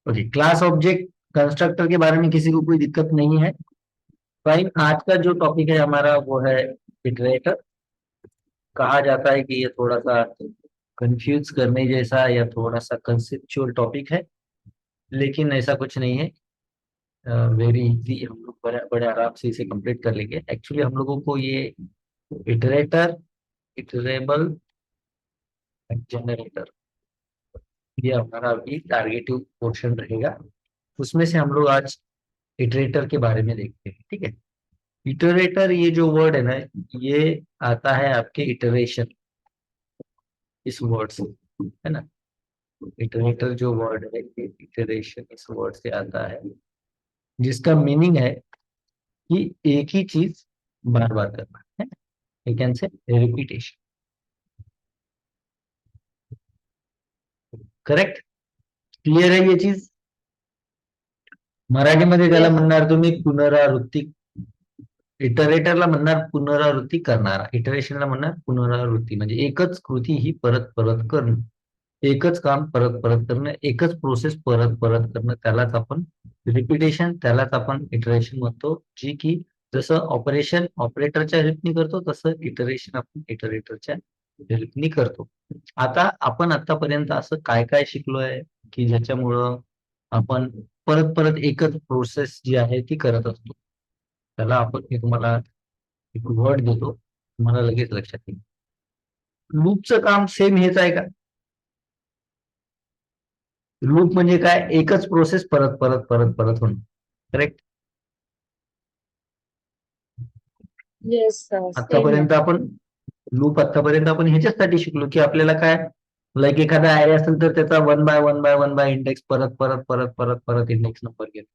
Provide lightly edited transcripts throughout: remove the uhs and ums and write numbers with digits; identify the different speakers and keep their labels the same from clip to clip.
Speaker 1: Okay, class object constructor के बारे में किसी को कोई दिक्कत नहीं है। फाइन, आज का जो टॉपिक है हमारा वो है इटरेटर। कहा जाता है कि ये थोड़ा सा कंफ्यूज करने जैसा या थोड़ा सा कंसेप्चुअल टॉपिक है, लेकिन ऐसा कुछ नहीं है। वेरी इजी, हम लोग बड़े बड़े आराम से इसे कंप्लीट कर लेंगे। एक्चुअली हम लोगों को ये इटरेटर, इटरेबल, जनरेटर, ये हमारा अभी टारगेटिव पोर्शन रहेगा। उसमें से हम लोग आज इटरेटर के बारे में देखते हैं, ठीक है। इटरेटर ये जो वर्ड है ना, ये आता है आपके इटरेशन, इस वर्ड से, है ना। इटरेटर जो वर्ड है ये इटरेशन इस वर्ड से आता है, जिसका मीनिंग है कि एक ही चीज बार बार करना है। You can say repetition. Correct, clear है ये चीज। मराठीमध्ये त्याला
Speaker 2: Yes.
Speaker 1: म्हणणार तुम्ही पुनरावृत्ती, इटरेटरला म्हणणार पुनरावृत्ती करणारा, इटरेशनला म्हणणार पुनरावृत्ती, म्हणजे एकच कृती ही परत परत करणं, एकच काम परत परत करणं, एकच प्रोसेस परत परत करणं, त्यालाच आपण रिपिटेशन, त्यालाच आपण इटरेशन म्हणतो, जी की जसं ऑपरेशन ऑपरेटरच्या हेल्पनी करतो तसं इटरेशन आपण इटरेटरच्या हेल्पनी करतो. आता आपण आतापर्यंत असं काय काय शिकलोय की ज्याच्यामुळं आपण परत परत एकच प्रोसेस जी आहे ती करत असतो. त्याला आपण, मी तुम्हाला एक वर्ड देतो, तुम्हाला लगेच लक्षात येईल. लूपचं काम सेम हेच आहे का? लूप म्हणजे काय? एकच प्रोसेस परत परत परत परत होणं. करेक्ट.
Speaker 2: Yes, same here.
Speaker 1: आतापर्यंत आपण आतापर्यंत आपण ह्याच्यासाठी शिकलो की आपल्याला काय, लाईक एखादा ऍरे असेल तर त्याचा वन बाय इंडेक्स परत परत परत परत परत इंडेक्स नंबर घेणं.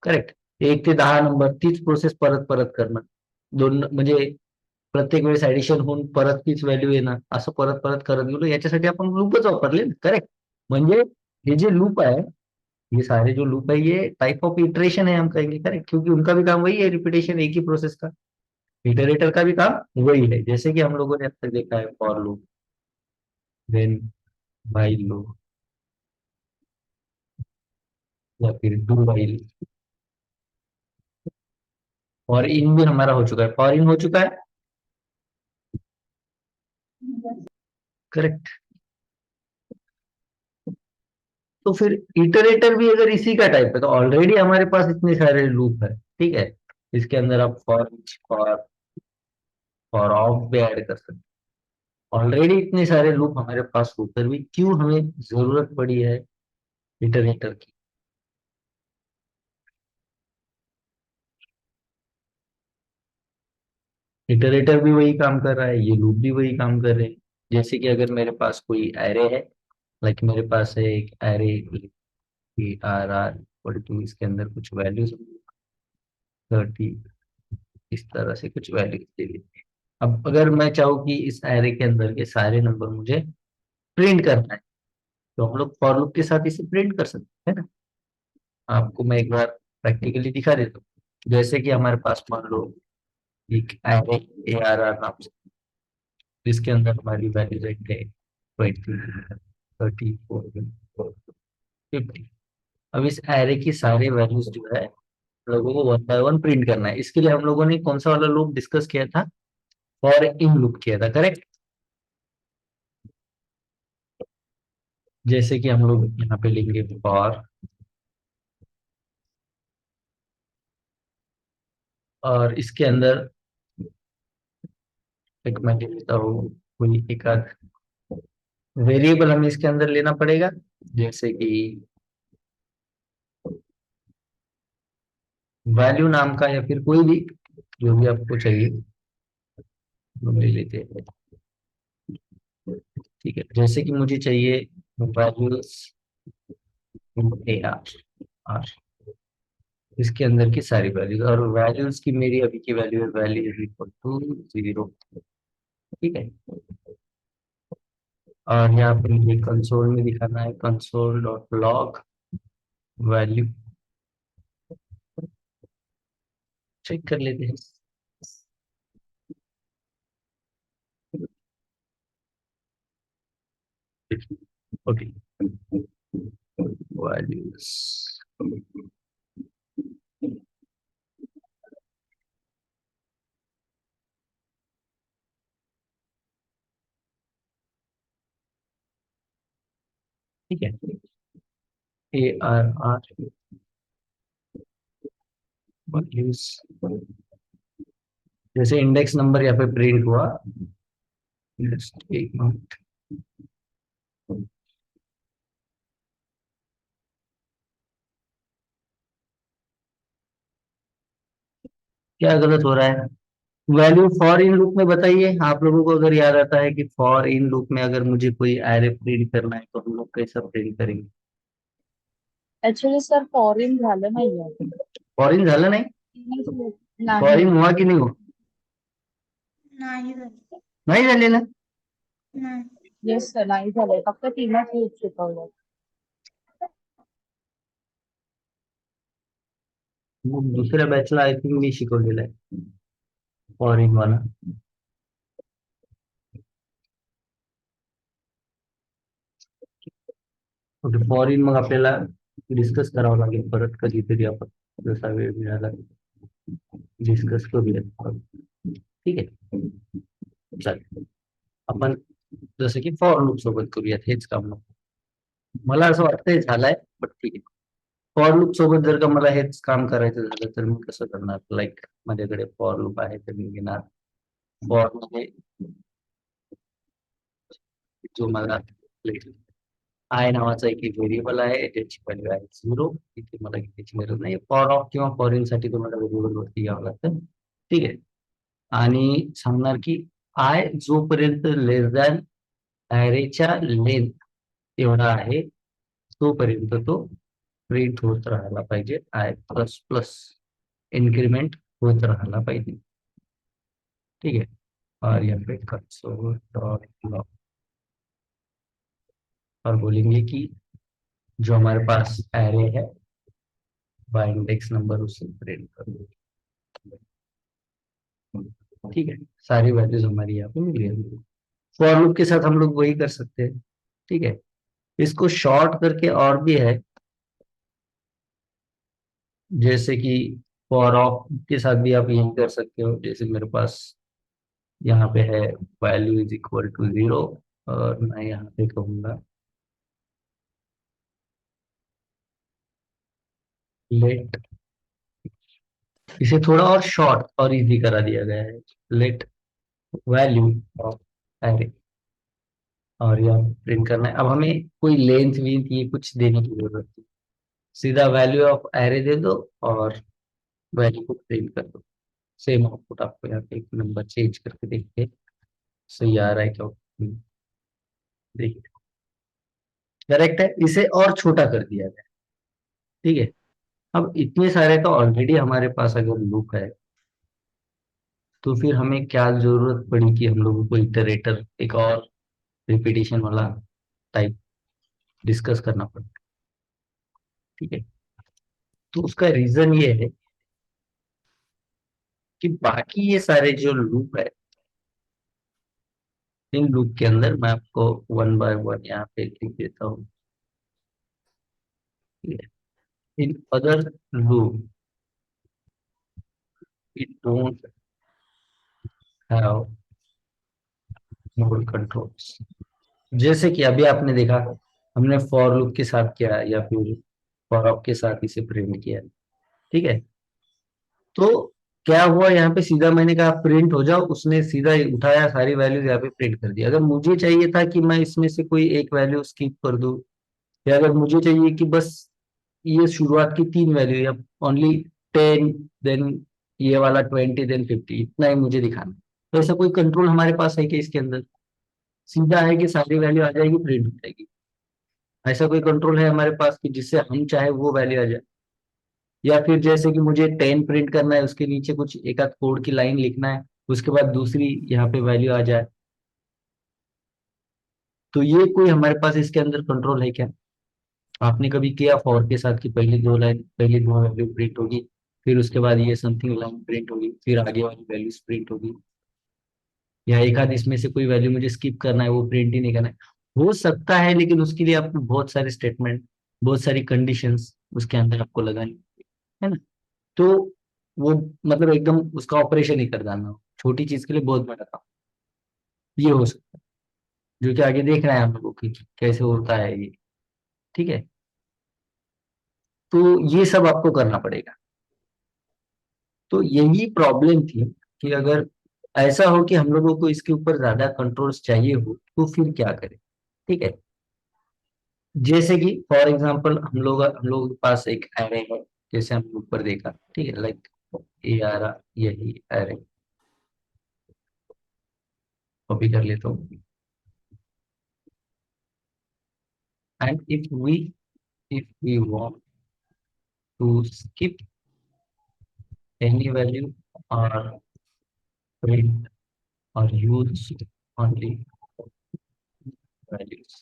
Speaker 1: करेक्ट. 1 ते 10 नंबर तीच प्रोसेस परत परत करणं. दोन म्हणजे प्रत्येक वेळेस ऍडिशन होऊन परत तीच व्हॅल्यू येणं, असं परत परत करत गेलो, याच्यासाठी आपण लूपच वापरले. करेक्ट. म्हणजे हे जे लूप है, ये सारे जो लूप है ये टाइप ऑफ इटरेशन है हम कहेंगे। करेक्ट, क्योंकि उनका भी काम वही है, रिपीटेशन, एक ही प्रोसेस का। इटरेटर का भी काम वही है, जैसे कि हम लोगों ने अब तक देखा है for loop, then while loop, या फिर डू व्हाइल। और इन भी हमारा हो चुका है, फॉर इन हो चुका है। करेक्ट। तो फिर इटरेटर भी अगर इसी का टाइप है तो ऑलरेडी हमारे पास इतने सारे लूप है, ठीक है। इसके अंदर आप फॉर ईच, फॉर ऑफ भी ऐड कर सकते। ऑलरेडी इतने सारे लूप हमारे पास होकर भी क्यों हमें जरूरत पड़ी है इटरेटर की? इटरेटर भी वही काम कर रहा है, ये लूप भी वही काम कर रहे हैं। जैसे कि अगर मेरे पास कोई एरे है, लाइक मेरे पास है एक array arr arr equal to, इसके अंदर कुछ वैल्यूज 30, इस तरह से कुछ वैल्यूज दे दी। अब अगर मैं चाहूँ कि इस एरे के अंदर के सारे नंबर मुझे प्रिंट करना है, तो हम लोग फॉर लूप के साथ इसे प्रिंट कर सकते हैं ना। आपको मैं एक बार प्रैक्टिकली दिखा देता हूँ। जैसे कि हमारे पास मान लो एक एरे ए आर आर नाम से, जिसके अंदर हमारी वैल्यू रेट है 20, 34, 50। अब इस एरे की सारी वैल्यूज जो है लोगों को वन बाय वन प्रिंट करना है। इसके लिए हम लोगों ने कौन सा वाला लूप डिस्कस किया था? फॉर इन लूप किया था। करेक्ट। जैसे कि हम लोग यहाँ पे लिखेंगे फॉर, और इसके अंदर एक मैं लिख देता हूँ, कोई एक आध वेरिएबल हमें इसके अंदर लेना पड़ेगा, जैसे कि वैल्यू नाम का, या फिर कोई भी जो भी आपको चाहिए वो ले लेते हैं। ठीक है, जैसे कि मुझे चाहिए वैल्यूज ए आर आर, इसके अंदर की सारी वैल्यूज, और वैल्यूज की मेरी अभी की वैल्यू है वैल्यू इज इक्वल टू 0। ठीक है। और यहाँ पर मुझे कंसोल में दिखाना है console dot log value. Check कर लेते हैं। Okay, values. ठीक है, ARR वैल्यूज, जैसे इंडेक्स नंबर यहाँ पे प्रिंट हुआ, just एक मिनट। क्या गलत हो रहा है? वैल्यू फॉर इन लूप में बताइए, आप लोगों को अगर याद आता है कि फॉर इन लूप में अगर मुझे कोई एरे प्रिंट करना है तो हम लोग कैसा प्रिंट करेंगे?
Speaker 2: ऍक्च्युली सर फॉरेन झालं नाहीये.
Speaker 1: फॉर इन झालं नाही? फॉर
Speaker 2: नाही.
Speaker 1: इन हुआ की नाही हुआ?
Speaker 3: नाही झालं.
Speaker 1: नाही झालेलं.
Speaker 3: नाही.
Speaker 2: येस सर नाही झालंय, फक्त 3च लूप शिकवलं.
Speaker 1: मग दुसऱ्या बॅचला आय थिंक मी शिकवलेलं आहे फॉर इन वाला. ओके, फॉर इन मग आपल्याला डिस्कस करावं लागेल परत कधीतरी, आपण जसा वेळ मिळाला डिस्कस करूया. ठीक आहे, चालेल. आपण जसं की फॉर लूप सोबत करूयात, हेच काम नको. मला असं वाटतंय झालंय, बट ठीक आहे. फॉर लूप सोबत जर का मला हेच काम करायचं झालं तर मी कसं करणार? लाईक माझ्याकडे फॉर लूप आहे तर मी घेणार फॉर मध्ये जो मला आय नावाचा एक व्हेरिएबल आहे ज्याची व्हॅल्यू आहे 0. इथे मला घ्यायची गरज नाही. फॉर ऑफ किंवा फॉर इन साठी तुम्हाला व्हेरिएबल वरती घ्यावं लागतं. ठीक आहे, आणि सांगणार की आय जोपर्यंत लेस दॅन ॲरेच्या लेंथ एवढा आहे तोपर्यंत तो प्रिंट होत राहायला पाहिजे. आय प्लस प्लस इन्क्रीमेंट होत राहायला पाहिजे. ठीक है, और यहाँ पे कंसोल डॉट लॉग, और बोलेंगे कि जो हमारे पास एरे है बाय इंडेक्स नंबर उससे प्रिंट कर दो. ठीक है, सारी वैल्यूज हमारी यहाँ पे मिल गई. फॉर लूप के साथ हम लोग वही कर सकते हैं. ठीक है, इसको शॉर्ट करके और भी है, जैसे कि फॉर ऑफ के साथ भी आप यही कर सकते हो. जैसे मेरे पास यहाँ पे है वैल्यू इज इक्वल टू 0, और मैं यहाँ पे कहूंगा लेट, इसे थोड़ा और शॉर्ट और इजी करा दिया गया है. लेट वैल्यू ऑफ एरे, और यह प्रिंट करना है. अब हमें कोई लेंथ वेंथ ये कुछ देने की जरूरत नहीं, सीधा वैल्यू ऑफ एरे दे दो और वैल्यू को प्रिंट कर दो. सेम आउटपुट आपको यहाँ पे एक नंबर चेंज करके देखिए सही आ रहा है क्या. देखिए करेक्ट है, इसे और छोटा कर दिया गया. ठीक है, अब इतने सारे का ऑलरेडी हमारे पास अगर लूप है तो फिर हमें क्या जरूरत पड़ी कि हम लोगों को इटरेटर एक और रिपीटेशन वाला टाइप डिस्कस करना पड़ा. ठीक है, तो उसका रीजन ये है कि बाकी ये सारे जो लूप है, इन लूप के अंदर मैं आपको वन बाय वन यहाँ पे लिख देता हूँ. In other loop it don't have mode controls. जैसे कि अभी आपने देखा हमने फॉर लूप के साथ किया या फिर फॉर ऑफ के साथ इसे प्रिंट किया. ठीक है, तो क्या हुआ यहाँ पे, सीधा मैंने कहा प्रिंट हो जाओ, उसने सीधा उठाया सारी वैल्यूज यहाँ पे प्रिंट कर दिया. अगर मुझे चाहिए था कि मैं इसमें से कोई एक वैल्यू स्किप कर दूं, या अगर मुझे चाहिए कि बस ये शुरुआत की 3 वैल्यू या ओनली 10, देन ये वाला 20, देन 50, इतना ही मुझे दिखाना, तो ऐसा कोई कंट्रोल हमारे पास है कि इसके अंदर सीधा है कि सारी वैल्यू आ जाएगी प्रिंट हो जाएगी? ऐसा कोई कंट्रोल है हमारे पास कि जिससे हम चाहे वो वैल्यू आ जाए? या फिर जैसे कि मुझे 10 प्रिंट करना है, उसके नीचे कुछ एक आध कोड की लाइन लिखना है, उसके बाद दूसरी यहाँ पे वैल्यू आ जाए, तो ये कोई हमारे पास इसके अंदर कंट्रोल है क्या? आपने कभी किया फॉर के साथ कि पहली 2 लाइन, पहली 2 वैल्यू प्रिंट होगी, फिर उसके बाद ये समथिंग लाइन प्रिंट होगी, फिर आगे वाली वैल्यूज प्रिंट होगी, या एक आध इसमें से कोई वैल्यू मुझे स्किप करना है, वो प्रिंट ही नहीं करना है? हो सकता है, लेकिन उसके लिए आपको बहुत सारे स्टेटमेंट बहुत सारी कंडीशंस उसके अंदर आपको लगानी है ना। तो वो मतलब एकदम उसका ऑपरेशन ही कर डालना हो, छोटी चीज के लिए बहुत बड़ा काम, ये हो सकता है, जो कि आगे देखना है हम लोगों की कैसे होता है ये। ठीक है, तो ये सब आपको करना पड़ेगा। तो यही प्रॉब्लम थी कि अगर ऐसा हो कि हम लोगों को इसके ऊपर ज्यादा कंट्रोल्स चाहिए हो तो फिर क्या करें। ठीक है, जैसे कि फॉर एग्जांपल हम लोगों के पास एक एरे है, जैसे हमने ऊपर देखा, ठीक है, लाइक ए आ रहा, यही एरे, कॉपी कर लेता हूँ। And if we want to skip any value और print or use only values.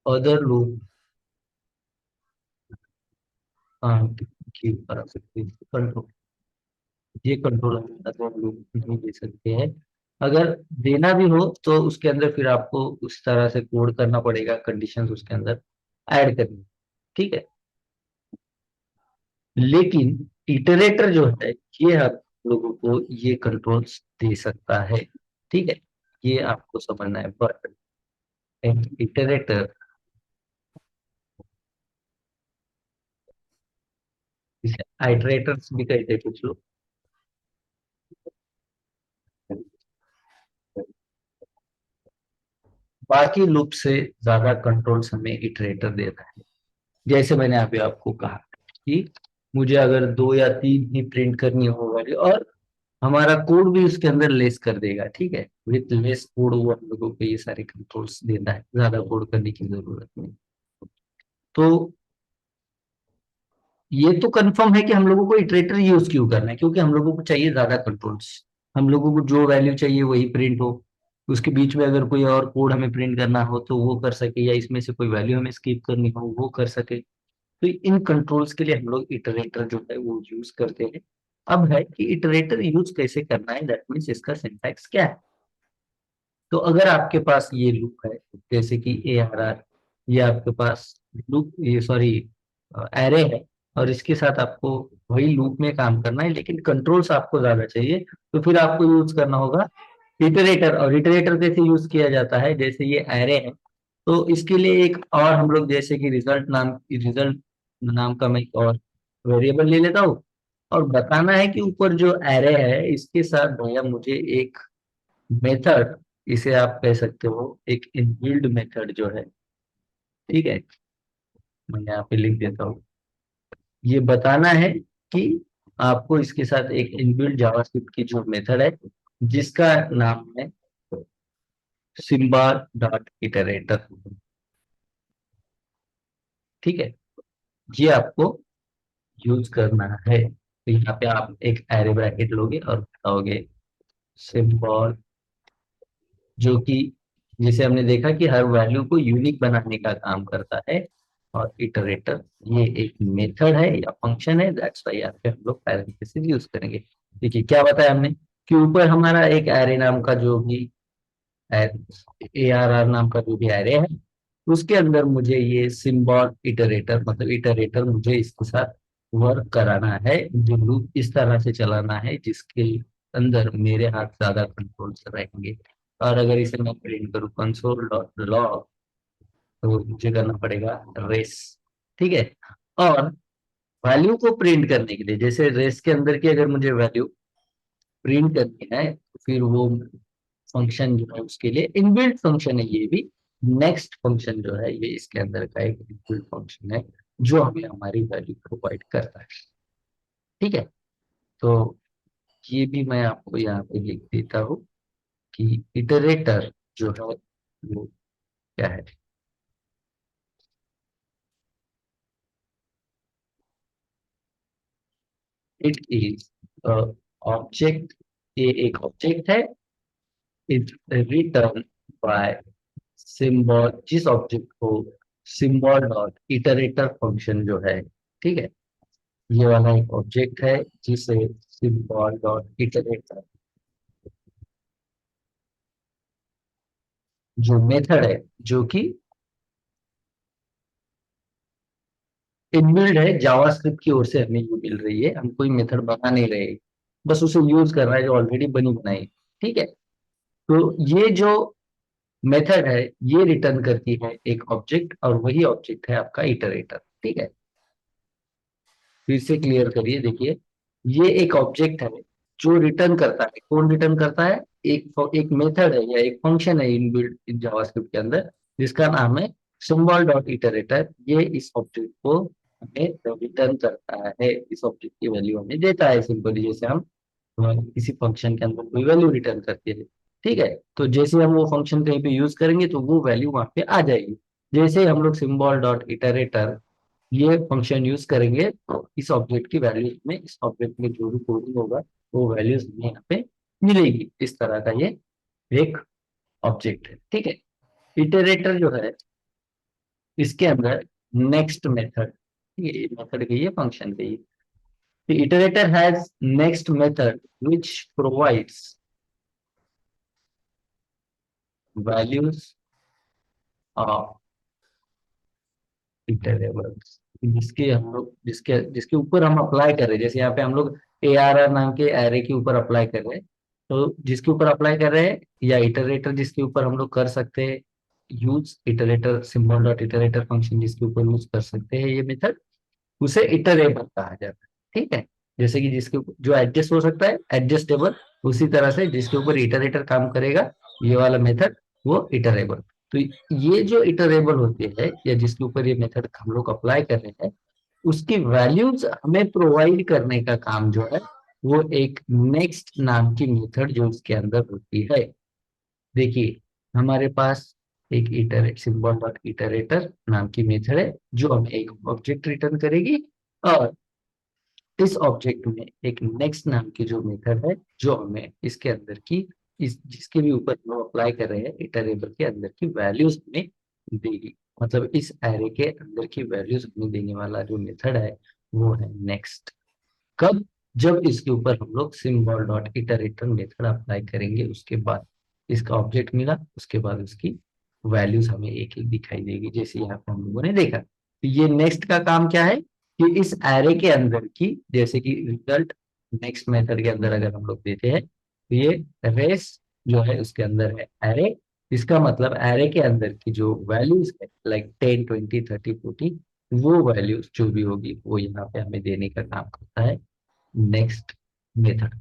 Speaker 1: Other loop can't give us this control. ये कंट्रोल हम लोग नहीं दे सकते हैं। अगर देना भी हो तो उसके अंदर फिर आपको उस तरह से कोड करना पड़ेगा, कंडीशंस उसके अंदर ऐड करनी। ठीक है, लेकिन इटरेटर जो है ये आप लोगों को ये कंट्रोल्स दे सकता है। ठीक है, ये आपको समझना है। बट इटरेटर, इसे आइटरेटर्स भी कहते हैं कुछ लोग। बाकी लूप से ज्यादा कंट्रोल्स हमें इटरेटर देता है। जैसे मैंने अभी आपको कहा कि मुझे अगर 2 या 3 ही प्रिंट करनी हो वाली, और हमारा कोड भी उसके अंदर लेस कर देगा। ठीक है, विथ लेस कोड वो हम लोगों को ये सारे कंट्रोल्स देता है, ज्यादा कोड करने की जरूरत नहीं। तो ये तो कंफर्म है कि हम लोगों को इटरेटर यूज क्यों करना है, क्योंकि हम लोगों को चाहिए ज्यादा कंट्रोल्स। हम लोगों को जो वैल्यू चाहिए वही प्रिंट हो, उसके बीच में अगर कोई और कोड हमें प्रिंट करना हो तो वो कर सके, या इसमें से कोई वैल्यू हमें स्किप करनी हो वो कर सके। तो इन कंट्रोल्स के लिए हम लोग इटरेटर जो है वो यूज करते हैं। अब है कि इटरेटर यूज कैसे करना है, दैट मीन्स इसका सिंटैक्स क्या है। तो अगर आपके पास ये लूप है, जैसे कि ए आर आर, ये आपके पास लूप, ये सॉरी एरे है, और इसके साथ आपको वही लूप में काम करना है, लेकिन कंट्रोल्स आपको ज्यादा चाहिए, तो फिर आपको यूज करना होगा इटरेटर। और इटरेटर कैसे यूज किया जाता है, जैसे ये एरे है तो इसके लिए एक और हम लोग, जैसे कि रिजल्ट नाम का मैं एक और वेरिएबल ले लेता हूँ, और बताना है कि ऊपर जो एरे है इसके साथ भैया मुझे एक मेथड, इसे आप कह सकते हो एक इनबिल्ड मेथड जो है। ठीक है, मैं यहाँ पे लिख देता हूँ, ये बताना है कि आपको इसके साथ एक इनबिल्ड जावास्क्रिप्ट की जो मेथड है जिसका नाम है सिम्बॉल डॉट इटरेटर। ठीक है, ये आपको यूज करना है। तो यहाँ पे आप एक एरे ब्रैकेट लोगे और बताओगे सिंबल, जो कि जिसे हमने देखा कि हर वैल्यू को यूनिक बनाने का काम करता है। और इटरेटर ये एक मेथड है या फंक्शन है, दैट्स व्हाई यहाँ पे हम लोग पैरेंथेसिस यूज करेंगे। देखिए क्या बताया हमने कि ऊपर हमारा एक एरे नाम का जो भी ए आर आर नाम का जो भी एरे है, उसके अंदर मुझे ये सिंबल इटरेटर, मतलब इटरेटर मुझे इसके साथ वर्क कराना है, मुझे लूप इस तरह से चलाना है जिसके अंदर मेरे हाथ ज्यादा कंट्रोल्स रहेंगे। और अगर इसे मैं प्रिंट करूँ कंसोल डॉट लॉग, तो मुझे करना पड़ेगा रेस। ठीक है, और वैल्यू को प्रिंट करने के लिए, जैसे रेस के अंदर की अगर मुझे वैल्यू प्रिंट करनी है तो फिर वो फंक्शन जो है उसके लिए इनबिल्ट फंक्शन है ये भी। नेक्स्ट फंक्शन जो है ये इसके अंदर का एक इनबिल्ट फंक्शन है जो हमें हमारी वैल्यू प्रोवाइड करता है। ठीक है, तो ये भी मैं आपको यहाँ पे लिख देता हूँ कि इटरेटर जो है वो क्या है। इट इज ऑब्जेक्ट, ये एक ऑब्जेक्ट है, इट रिटर्न बाय सिंबल, जिस ऑब्जेक्ट को सिंबल डॉट इटरेटर फंक्शन जो है, ठीक है, ये वाला एक ऑब्जेक्ट है जिसे सिंबल डॉट इटरेटर जो मेथड है, जो कि इनबिल्ड है जावास्क्रिप्ट की ओर से हमें जो मिल रही है, हम कोई मेथड बना नहीं रहे, बस उसे यूज कर रहा है जो ऑलरेडी बनी बनाई। ठीक है, तो ये जो मेथड है ये रिटर्न करती है एक ऑब्जेक्ट, और वही ऑब्जेक्ट है आपका इटरेटर। ठीक है, फिर से क्लियर करिए, देखिए ये एक ऑब्जेक्ट है जो रिटर्न करता है। कौन रिटर्न करता है? एक मेथड है या एक फंक्शन है इनबिल्ट जावास्क्रिप्ट के अंदर, जिसका नाम है सिंबल डॉट इटरेटर। ये इस ऑब्जेक्ट को हमें रिटर्न करता है, इस ऑब्जेक्ट की वैल्यू हमें देता है, सिंपली जैसे हम किसी फंक्शन के अंदर कोई वैल्यू रिटर्न करते हैं। ठीक है, तो जैसे हम वो फंक्शन कहीं पे यूज करेंगे तो वो वैल्यू वहां पे आ जाएगी। जैसे ही हम लोग सिंबल डॉट इटरेटर ये फंक्शन यूज करेंगे तो इस ऑब्जेक्ट की वैल्यूज में, इस ऑब्जेक्ट में जो भी कोडिंग होगा वो वैल्यूज हमें यहाँ पे मिलेगी। इस तरह का ये एक ऑब्जेक्ट है। ठीक है, इटरेटर जो है इसके अंदर नेक्स्ट मेथड, ये मेथड की, ये फंक्शन की, the iterator has next method which provides values of iterables, जिसके हम लोग जिसके जिसके ऊपर हम अप्लाई कर रहे हैं। जैसे यहाँ पे हम लोग ARR नाम के एरे के ऊपर अप्लाई कर रहे हैं, तो जिसके ऊपर अप्लाई कर रहे हैं या इटरेटर जिसके ऊपर हम लोग कर सकते हैं use, iterator symbol dot iterator function जिसके ऊपर यूज कर सकते हैं ये मेथड, उसे इटरेबल कहा जाता है। ठीक है, जैसे कि जिसके जो एडजस्ट हो सकता है एडजस्टेबल, उसी तरह से जिसके ऊपर इटरेटर काम करेगा ये वाला मेथड, वो इटरेबल। तो ये जो इटरेबल होती है या जिसके ऊपर ये मेथड हम लोग अप्लाई कर रहे हैं, उसकी वैल्यूज हमें प्रोवाइड करने का काम जो है वो एक नेक्स्ट नाम की मेथड जो इसके अंदर होती है। देखिए हमारे पास एक इटर सिंबल डॉट इटरेटर नाम की मेथड है जो हमें एक ऑब्जेक्ट रिटर्न करेगी, और इस ऑब्जेक्ट में एक नेक्स्ट नाम की जो मेथड है जो हमें इसके अंदर की, इस जिसके भी ऊपर हम अप्लाई कर रहे हैं इटरेबल के अंदर की वैल्यूज हमें देगी। मतलब इस एरे के अंदर की वैल्यूज हमें देने वाला जो मेथड है वो है नेक्स्ट। कब? जब इसके ऊपर हम लोग symbol dot iterator method apply करेंगे, उसके बाद इसका ऑब्जेक्ट मिला, उसके बाद उसकी वैल्यूज हमें एक एक दिखाई देगी, जैसे यहाँ पे हम लोगों ने देखा। तो ये नेक्स्ट का काम क्या है कि इस एरे के अंदर की, जैसे कि रिजल्ट नेक्स्ट मेथड के अंदर अगर हम लोग देते हैं तो ये रेस जो है उसके अंदर है एरे, इसका मतलब एरे के अंदर की जो वैल्यूज है लाइक 10 20 30 40, वो वैल्यूज जो भी होगी वो यहाँ पे हमें देने का काम करता है नेक्स्ट मेथड।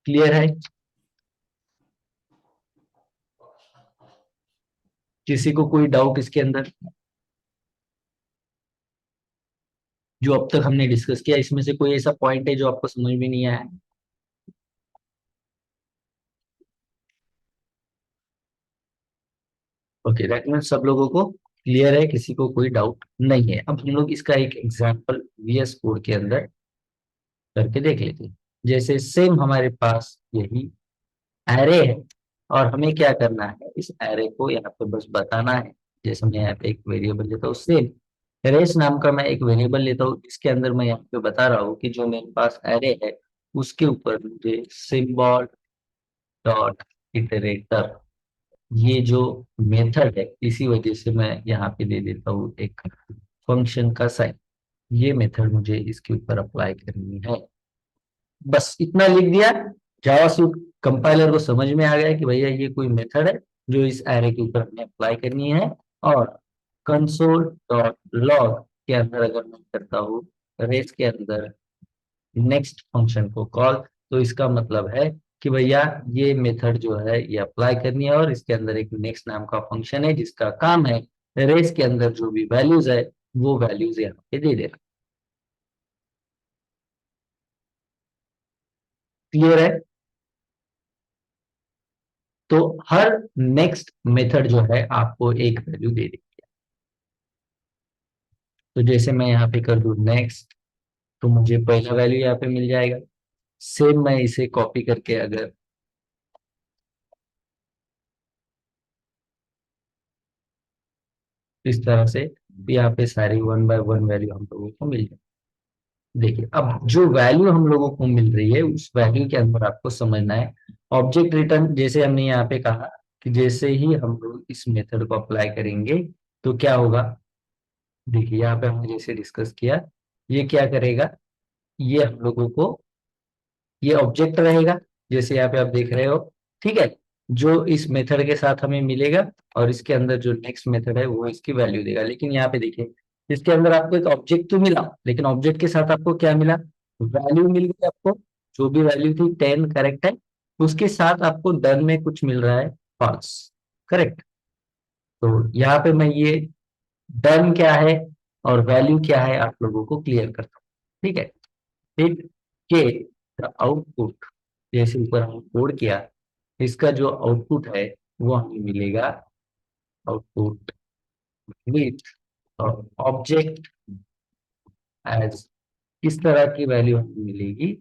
Speaker 1: क्लियर है? किसी को कोई डाउट इसके अंदर जो अब तक हमने डिस्कस किया, इसमें से कोई ऐसा पॉइंट है जो आपको समझ में नहीं आया? ओके, दैट मीन्स सब लोगों को क्लियर है, किसी को कोई डाउट नहीं है। अब हम लोग इसका एक एग्जांपल VS कोड के अंदर करके देख लेते हैं। जैसे सेम हमारे पास यही एरे है, और हमें क्या करना है, इस एरे को यहाँ पे बस बताना है। जैसे मैं यहाँ पे एक वेरिएबल लेता हूँ सेम रेस नाम का, मैं एक वेरिएबल लेता हूँ, इसके अंदर मैं यहाँ पे बता रहा हूँ कि जो मेरे पास एरे है उसके ऊपर मुझे सिंबल डॉट इटरेटर, ये जो मेथड है, इसी वजह से मैं यहाँ पे दे देता हूँ एक फंक्शन का साइन। ये मेथड मुझे इसके ऊपर अप्लाई करनी है, बस इतना लिख दिया। जावास्क्रिप्ट कंपाइलर को समझ में आ गया कि भैया ये कोई मेथड है जो इस एरे के ऊपर हमें अप्लाई करनी है। और कंसोल डॉट लॉग के अंदर अगर मैं करता हूँ रेस के अंदर नेक्स्ट फंक्शन को कॉल, तो इसका मतलब है कि भैया ये मेथड जो है ये अप्लाई करनी है, और इसके अंदर एक नेक्स्ट नाम का फंक्शन है जिसका काम है रेस के अंदर जो भी वैल्यूज है वो वैल्यूज यहाँ पे दे देना। क्लियर है? तो हर नेक्स्ट मेथड जो है आपको एक वैल्यू दे देगी। तो जैसे मैं यहाँ पे कर दूं नेक्स्ट, तो मुझे पहला वैल्यू यहाँ पे मिल जाएगा। सेम मैं इसे कॉपी करके अगर इस तरह से, यहाँ पे सारी 1 बाय 1 वैल्यू हम लोगों को मिल जाए। देखिए अब जो वैल्यू हम लोगों को मिल रही है उस वैल्यू के अंदर आपको समझना है ऑब्जेक्ट रिटर्न, जैसे हमने यहाँ पे कहा कि जैसे ही हम लोग इस मेथड को अप्लाई करेंगे तो क्या होगा। देखिए यहाँ पे हमने जैसे डिस्कस किया, ये क्या करेगा, ये हम लोगों को, ये ऑब्जेक्ट रहेगा जैसे यहाँ पे आप देख रहे हो, ठीक है, जो इस मेथड के साथ हमें मिलेगा, और इसके अंदर जो नेक्स्ट मेथड है वो इसकी वैल्यू देगा। लेकिन यहाँ पे देखिए, इसके अंदर आपको एक ऑब्जेक्ट तो मिला, लेकिन ऑब्जेक्ट के साथ आपको क्या मिला, वैल्यू मिल गई आपको। जो भी वैल्यू थी 10 करेक्ट है, उसके साथ आपको डन में कुछ मिल रहा है, फॉल्स। करेक्ट। तो यहाँ पे मैं ये डन क्या है और वैल्यू क्या है आप लोगों को क्लियर करता हूँ, ठीक है। फिर के आउटपुट, जैसे ऊपर हम कोड किया, इसका जो आउटपुट है वो हमें मिलेगा, आउटपुट विथ ऑब्जेक्ट एज, किस तरह की वैल्यू हमें मिलेगी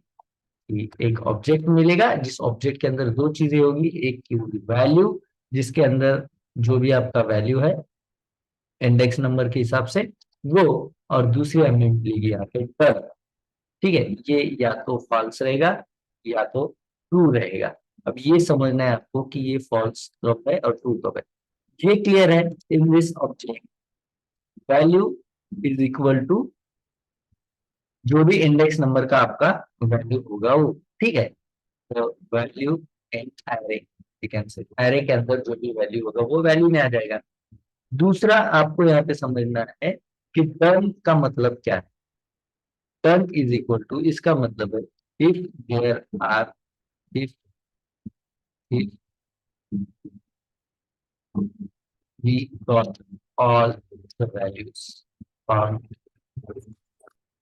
Speaker 1: कि एक ऑब्जेक्ट मिलेगा जिस ऑब्जेक्ट के अंदर दो चीजें होगी, एक की होगी वैल्यू, जिसके अंदर जो भी आपका वैल्यू है इंडेक्स नंबर के हिसाब से वो, और दूसरी हमें मिलेगी यहाँ पे डन। ठीक है, ये या तो फॉल्स रहेगा या तो ट्रू रहेगा। अब ये समझना है आपको कि ये फॉल्स कब है और ट्रू कब है। ये क्लियर है, in this object value is equal to जो भी इंडेक्स नंबर का आपका वैल्यू होगा वो, ठीक है। तो value in array, you can say array के अंदर जो भी वैल्यू होगा वो वैल्यू में आ जाएगा। दूसरा आपको यहाँ पे समझना है कि टर्म का मतलब क्या है। टर्म इज इक्वल टू, इसका मतलब है if there are, if if we got all the values found।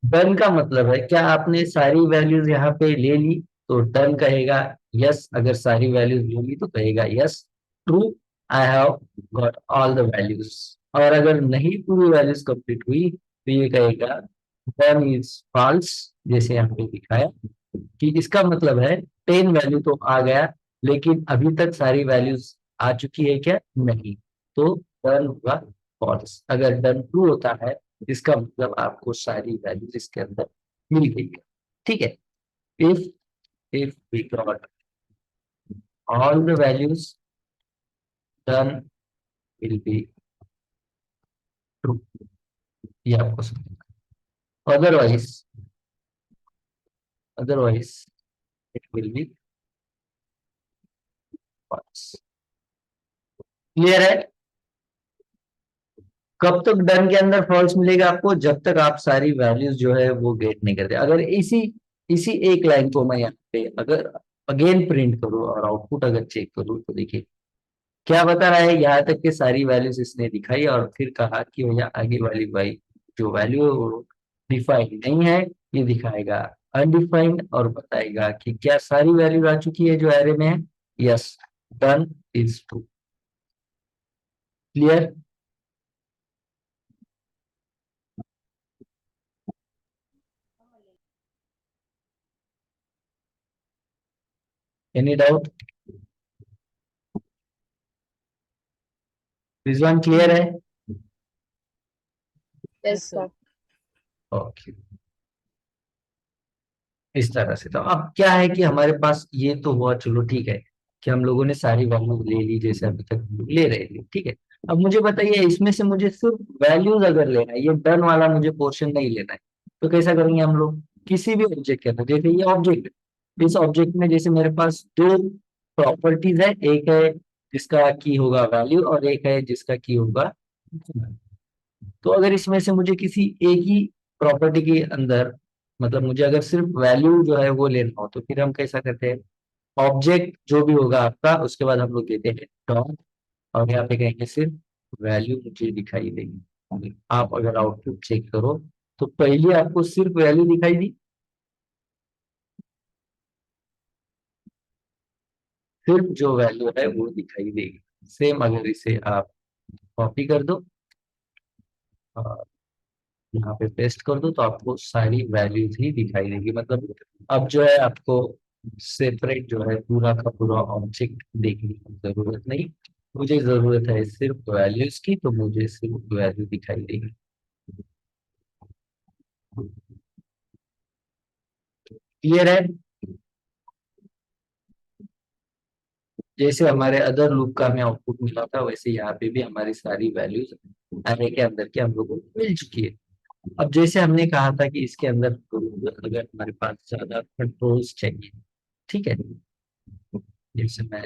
Speaker 1: Done का मतलब है क्या आपने सारी वैल्यूज यहाँ पे ले ली, तो डन कहेगा यस, अगर सारी वैल्यूज ले ली तो कहेगा yes true, I have got all the values. और अगर नहीं पूरी वैल्यूज कंप्लीट हुई तो ये कहेगा डन इज फॉल्स, जैसे यहाँ पे दिखाया कि इसका मतलब है 10 वैल्यू तो आ गया, लेकिन अभी तक सारी वैल्यूज आ चुकी है क्या, नहीं, तो डन होगा फॉल्स। अगर डन ट्रू होता है इसका मतलब आपको सारी वैल्यूज इसके अंदर मिल गई है, ठीक है। If if we got all the values done will be true, ये आपको समझना। Otherwise otherwise it will be false. Clear है। कब तक डन के अंदर फॉल्स मिलेगा आपको, जब तक आप सारी वैल्यूज जो है वो गेट नहीं करते। अगर इसी इसी एक लाइन को मैं यहाँ पे अगर अगेन प्रिंट करूँ और आउटपुट अगर चेक करूँ तो देखिए क्या बता रहा है, यहाँ तक के सारी वैल्यूज इसने दिखाई और फिर कहा कि भैया आगे वाली भाई जो वैल्यू है वो डिफाइंड नहीं है, ये दिखाएगा अनडिफाइंड और बताएगा कि क्या सारी वैल्यूज आ चुकी है जो एरे में है, yes, done is true. Clear. Any doubt, Rizwan clear है।
Speaker 2: Yes sir.
Speaker 1: ओके, इस तरह से तो अब क्या है कि हमारे पास ये तो हुआ, चलो ठीक है कि हम लोगों ने सारी वैल्यूज ले ली जैसे अभी तक हम लोग ले रहे थे, ठीक है। अब मुझे बताइए इसमें से मुझे सिर्फ वैल्यूज अगर लेना है, ये डन वाला मुझे पोर्शन नहीं लेना है, तो कैसा करेंगे हम लोग, किसी भी ऑब्जेक्ट के अंदर, जैसे ये ऑब्जेक्ट, इस ऑब्जेक्ट में जैसे मेरे पास दो प्रॉपर्टीज है, एक है जिसका की होगा वैल्यू और एक है जिसका की होगा, तो अगर इसमें से मुझे किसी एक ही प्रॉपर्टी के अंदर, मतलब मुझे अगर सिर्फ वैल्यू जो है वो लेना हो, तो फिर हम कैसा करते हैं, ऑब्जेक्ट जो भी होगा आपका उसके बाद हम लोग देते हैं डॉट, और यहाँ पे कहेंगे सिर्फ वैल्यू मुझे दिखाई देगी। आप अगर आउटपुट चेक करो तो पहले आपको सिर्फ वैल्यू दिखाई दी, सिर्फ जो वैल्यू है वो दिखाई देगी। सेम अगर इसे आप कॉपी कर दो और यहाँ पे पेस्ट कर दो तो आपको सारी वैल्यूज ही दिखाई देगी। मतलब अब जो है आपको सेपरेट जो है पूरा का पूरा ऑब्जेक्ट देखने की जरूरत नहीं, मुझे जरूरत है सिर्फ वैल्यूज की, तो मुझे सिर्फ वैल्यू दिखाई देगी। क्लियर है। जैसे हमारे अदर लूप का हमें आउटपुट मिला था, वैसे यहाँ पे भी हमारी सारी वैल्यूज अरे के अंदर के हम लोगों को मिल चुकी है। अब जैसे हमने कहा था कि इसके अंदर अगर हमारे पास ज्यादा कंट्रोल्स चाहिए, ठीक है, जैसे मैं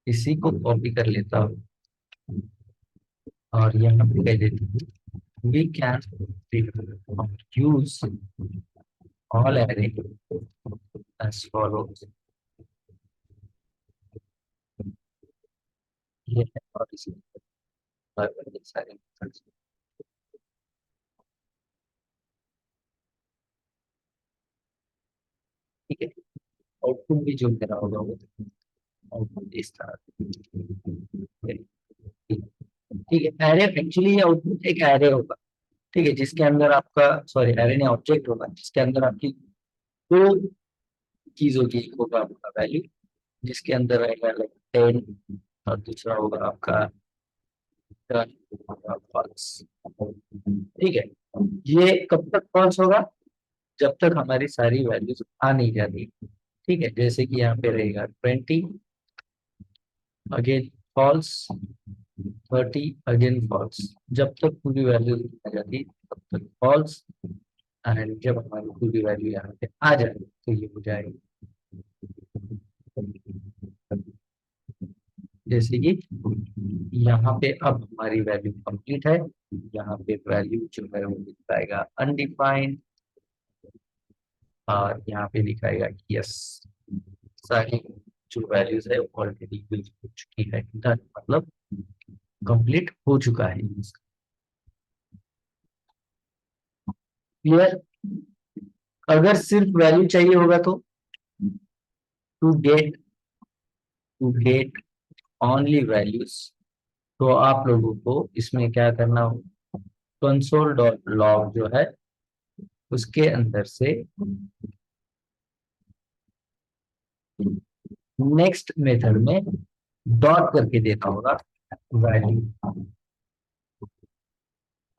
Speaker 1: इसी को कॉपी कर लेता हूँ और यहाँ पे कह देता हूँ we can use all array as follows. ये है और इसी पर सारे methods। ठीक है, आउटपुट भी जो मेरा होगा वो आउटपुट इस तरह से। ठीक है, एरे एक्चुअली ये आउटपुट एक एरे होगा, ठीक है, जिसके अंदर आपका सॉरी एरे नहीं ऑब्जेक्ट होगा, जिसके अंदर आपकी दो चीजों की, एक होगा आपका वैल्यू जिसके अंदर रहेगा लाइक 10 और दूसरा होगा आपका फॉल्स। ठीक है, ये कब तक फॉल्स होगा, जब तक हमारी सारी वैल्यूज आ नहीं जाती। ठीक है, जैसे कि यहाँ पे रहेगा 20 अगेन फॉल्स, 30 अगेन फॉल्स, जब तक पूरी वैल्यू आ जाती तब तक फॉल्स, एंड जब हमारी पूरी वैल्यू यहाँ पे आ जाए तो ये हो जाएगी जैसे कि यहाँ पे अब हमारी वैल्यू कंप्लीट है, यहाँ पे वैल्यू जो है वो दिखाएगा अनडिफाइंड और यहाँ पे दिखाएगा यस सारी जो वैल्यूज है ऑलरेडी यूज हो चुकी है, डन मतलब कंप्लीट हो चुका है। क्लियर? अगर सिर्फ वैल्यू चाहिए होगा तो टू गेट ओनली वैल्यूज, तो आप लोगों को इसमें क्या करना हो, कंसोल डॉट लॉग जो है उसके अंदर से नेक्स्ट मेथड में डॉट करके देना होगा वैल्यू,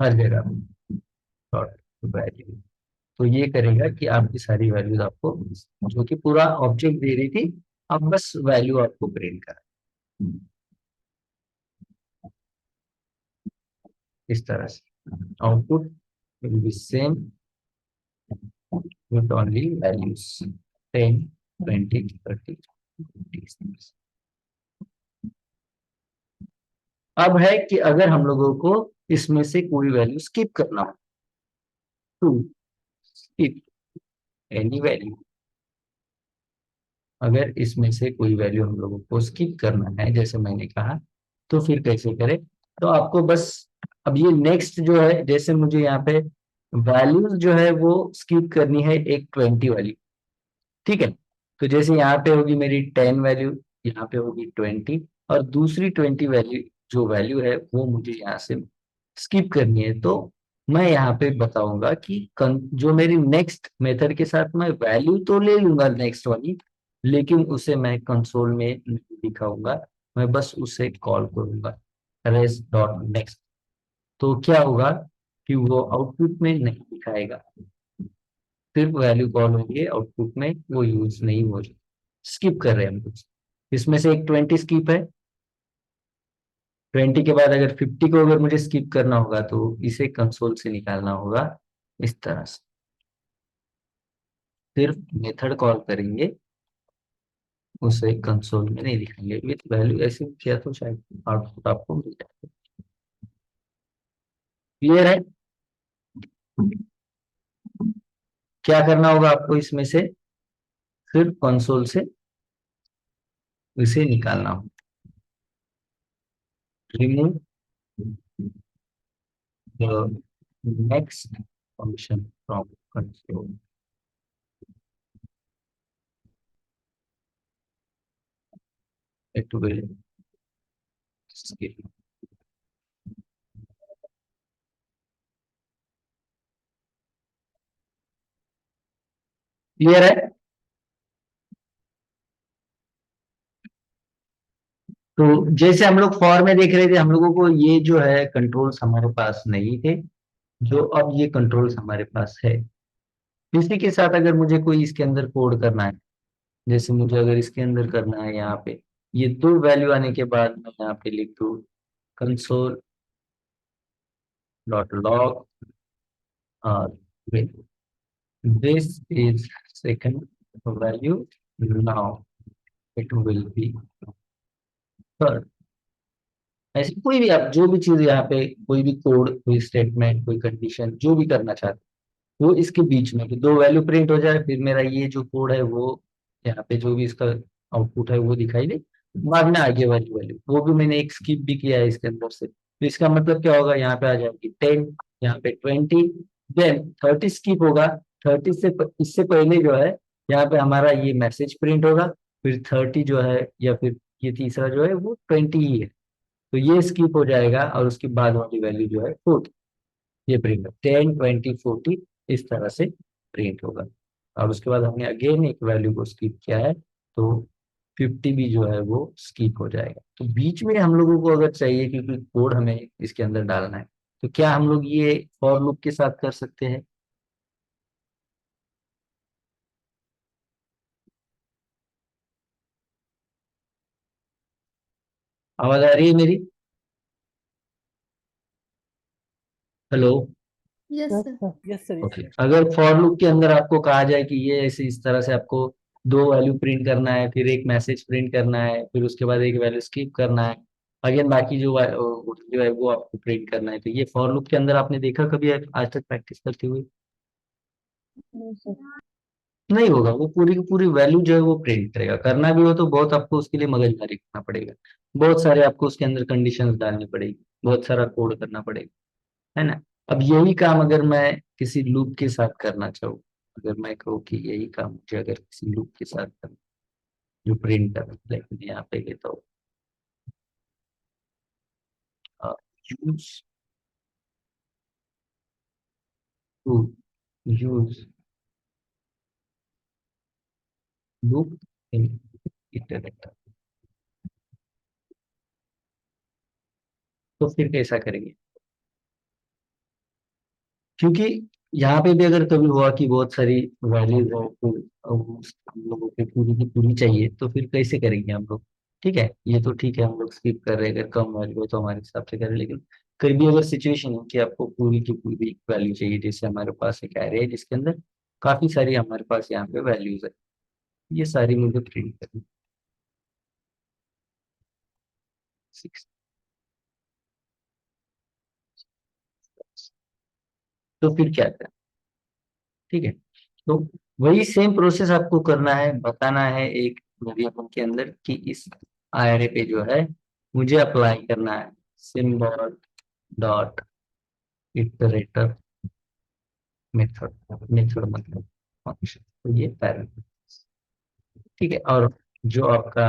Speaker 1: हर जगह डॉट वैल्यू। तो ये करेगा कि आपकी सारी वैल्यूज आपको, जो कि पूरा ऑब्जेक्ट दे रही थी, अब बस वैल्यू आपको प्रिंट करा इस तरह से। Output will be same with only values 10 20 30 40। अब है कि अगर हम लोगों को इसमें से कोई वैल्यू स्किप करना हो, टू स्किप एनी वैल्यू, अगर इसमें से कोई वैल्यू हम लोगों को स्किप करना है जैसे मैंने कहा, तो फिर कैसे करें, तो आपको बस अब ये नेक्स्ट जो है, जैसे मुझे यहाँ पे वैल्यूज जो है वो स्किप करनी है एक 20 वाली, ठीक है, तो जैसे यहाँ पे होगी मेरी 10 वैल्यू, यहाँ पे होगी 20 और दूसरी 20 वैल्यू जो वैल्यू है वो मुझे यहाँ से स्किप करनी है, तो मैं यहाँ पे बताऊंगा कि जो मेरी नेक्स्ट मेथड के साथ मैं वैल्यू तो ले लूंगा नेक्स्ट वाली, लेकिन उसे मैं कंसोल में नहीं दिखाऊंगा, मैं बस उसे कॉल करूंगा रेस डॉट नेक्स्ट। तो क्या होगा कि वो आउटपुट में नहीं दिखाएगा, सिर्फ वैल्यू कॉल होंगे, आउटपुट में वो यूज नहीं हो रही, स्किप कर रहे हैं हम कुछ, इसमें से एक 20 स्किप है, 20 के बाद अगर 50 को अगर मुझे स्किप करना होगा तो इसे कंसोल से निकालना होगा इस तरह से, सिर्फ मेथड कॉल करेंगे, उसे कंसोल में नहीं दिखाएंगे, विथ वैल्यू ऐसे किया तो शायद आउटपुट आपको मिल जाए। क्लियर है? क्या करना होगा आपको इसमें से, सिर्फ कंसोल से इसे निकालना होगा, remove the next function from console. It will skip. Clear है? तो जैसे हम लोग फॉर में देख रहे थे, हम लोगों को ये जो है कंट्रोल्स हमारे पास नहीं थे, जो अब ये कंट्रोल्स हमारे पास है, इसी के साथ अगर मुझे कोई इसके अंदर कोड करना है, जैसे मुझे अगर इसके अंदर करना है यहाँ पे ये दो वैल्यू आने के बाद मैं यहाँ पे लिख दूँ कंसोल डॉट लॉग और this is second value, now it will be third। ऐसे कोई भी आप जो भी चीज यहाँ पे कोई भी कोड कोई स्टेटमेंट कोई कंडीशन जो भी करना चाहते हैं, वो इसके बीच में कि दो वैल्यू प्रिंट हो जाए, फिर मेरा ये जो कोड है वो यहाँ पे जो भी इसका आउटपुट है वो दिखाई दे, बाद में आगे वाली वैल्यू वो भी मैंने एक स्किप भी किया है इसके अंदर से, तो इसका मतलब क्या होगा, यहाँ पे आ जाएगी 10, यहाँ पे 20, देन 30 स्किप होगा। 30 से इससे पहले जो है यहाँ पे हमारा ये मैसेज प्रिंट होगा, फिर 30 जो है या फिर ये तीसरा जो है वो 20 ही है, तो ये स्किप हो जाएगा और उसके बाद वाली वैल्यू जो है 40, ये प्रिंट 10 20 40 इस तरह से प्रिंट होगा। और उसके बाद हमने अगेन एक वैल्यू को स्किप किया है, तो 50 भी जो है वो स्किप हो जाएगा। तो बीच में हम लोगों को अगर चाहिए क्योंकि कोड हमें इसके अंदर डालना है, तो क्या हम लोग ये फॉर लूप के साथ कर सकते हैं? आवाज आ रही है मेरी? Hello.
Speaker 3: Yes
Speaker 2: yes
Speaker 3: sir.
Speaker 2: Sir.
Speaker 4: Yes sir,
Speaker 1: okay, अगर फॉर लूप के अंदर आपको कहा जाए कि ये ऐसे इस तरह से आपको दो वैल्यू प्रिंट करना है, फिर एक मैसेज प्रिंट करना है, फिर उसके बाद एक वैल्यू स्किप करना है, अगेन बाकी जो है वो आपको प्रिंट करना है, तो ये फॉर लूप के अंदर आपने देखा कभी आज तक प्रैक्टिस करते हुए? नहीं होगा, वो पूरी की पूरी वैल्यू जो है वो प्रिंट करेगा। करना भी हो तो बहुत आपको उसके लिए मगजमारी करना पड़ेगा, बहुत सारे आपको उसके अंदर कंडीशंस डालनी पड़ेगी, बहुत सारा कोड करना पड़ेगा, है ना। अब यही काम अगर मैं किसी लूप के साथ करना चाहूँ, अगर मैं कहूँ कि यही काम मुझे अगर किसी लूप के साथ करना, जो प्रिंट कर, लाइक मैं यहाँ पे लेता हूँ use to use loop in iterator, तो फिर कैसा करेंगे? क्योंकि यहाँ पे भी अगर कभी हुआ कि बहुत सारी वैल्यूज है तो हम लोगों को पूरी की पूरी चाहिए, तो फिर कैसे करेंगे हम लोग? ठीक है, ये तो ठीक है, हम लोग स्किप कर रहे हैं, अगर कम वैल्यू हो तो हमारे हिसाब से करें, लेकिन कभी भी अगर सिचुएशन हो कि आपको पूरी की पूरी वैल्यू चाहिए, जैसे हमारे पास एक एरे है जिसके अंदर काफी सारी हमारे पास यहाँ पे वैल्यूज है, ये सारी मुझे प्रिंट करनी 6, तो फिर क्या करें? ठीक है, तो वही सेम प्रोसेस आपको करना है, बताना है एक वेरिएबल के अंदर कि इस आयरे पे जो है मुझे अप्लाई करना है symbol dot iterator method, method मतलब फंक्शन, तो ये पैरामीटर, ठीक है। और जो आपका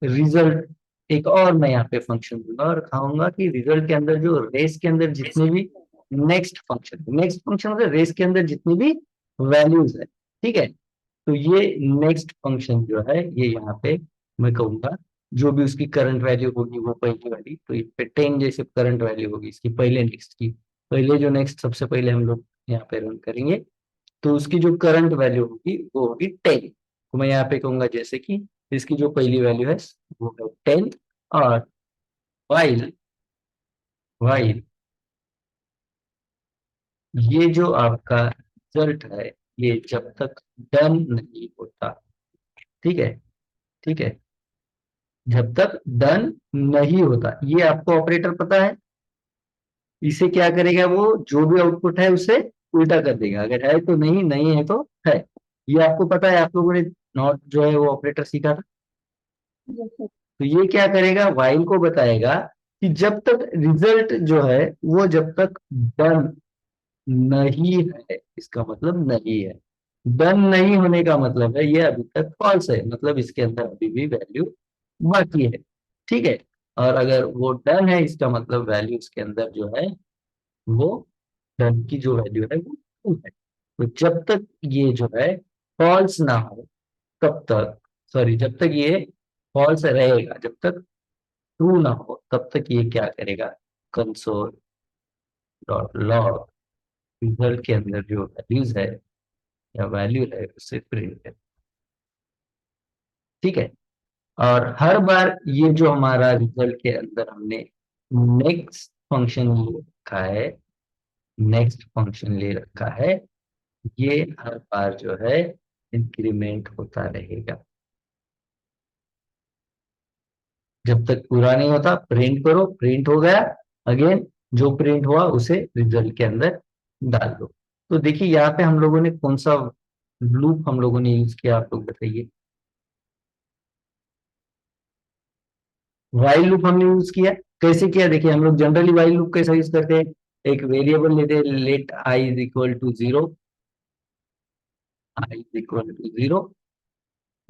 Speaker 1: रिजल्ट, एक और मैं यहाँ पे फंक्शन दूंगा और कहूंगा कि रिजल्ट के अंदर जो रेस के अंदर जितने भी नेक्स्ट फंक्शन मतलब रेस के अंदर जितनी भी वैल्यूज है, ठीक है, तो ये नेक्स्ट फंक्शन जो है ये यहाँ पे मैं कहूंगा जो भी उसकी करंट वैल्यू होगी वो पहली वाली, तो इस पे 10 जैसे करंट वैल्यू होगी इसकी पहले नेक्स्ट की, पहले जो नेक्स्ट सबसे पहले हम लोग यहाँ पे रन करेंगे, तो उसकी जो करंट वैल्यू होगी वो होगी 10, तो मैं यहाँ पे कहूंगा जैसे कि इसकी जो पहली वैल्यू है वो है 10, और वाइल वाइल ये जो आपका रिजल्ट है ये जब तक डन नहीं होता, ठीक है, ठीक है, जब तक डन नहीं होता, ये आपको ऑपरेटर पता है, इसे क्या करेगा वो जो भी आउटपुट है उसे उल्टा कर देगा, अगर है तो नहीं, नहीं है तो है, ये आपको पता है, आप लोगों ने नॉट जो है वो ऑपरेटर सीखा था, तो ये क्या करेगा वाइल को बताएगा कि जब तक रिजल्ट जो है वो जब तक डन नहीं है, इसका मतलब नहीं है, डन नहीं होने का मतलब है ये अभी तक फॉल्स है, मतलब इसके अंदर अभी भी वैल्यू बाकी है, ठीक है। और अगर वो डन है इसका मतलब वैल्यू इसके अंदर जो है वो डन की जो वैल्यू है वो ट्रू है, तो जब तक ये जो है फॉल्स ना हो तब तक, सॉरी जब तक ये फॉल्स रहेगा, जब तक ट्रू ना हो तब तक ये क्या करेगा, कंसोल डॉट लॉग रिजल्ट के अंदर जो वैल्यूज है या वैल्यू है उसे प्रिंट कर, ठीक है। और हर बार ये जो हमारा रिजल्ट के अंदर हमने नेक्स्ट फंक्शन ले रखा है, नेक्स्ट फंक्शन ले रखा है, ये हर बार जो है इंक्रीमेंट होता रहेगा। जब तक पूरा नहीं होता प्रिंट करो, प्रिंट हो गया, अगेन जो प्रिंट हुआ उसे रिजल्ट के अंदर डाल दो। तो देखिए यहाँ पे हम लोगों ने कौन सा लूप हम लोगों ने यूज किया, आप लोग बताइए। वाइल लूप हमने यूज किया। कैसे किया देखिए, हम लोग जनरली वाइल लूप कैसा यूज करते हैं, एक वेरिएबल लेते हैं, let I is equal to zero, I is equal to zero.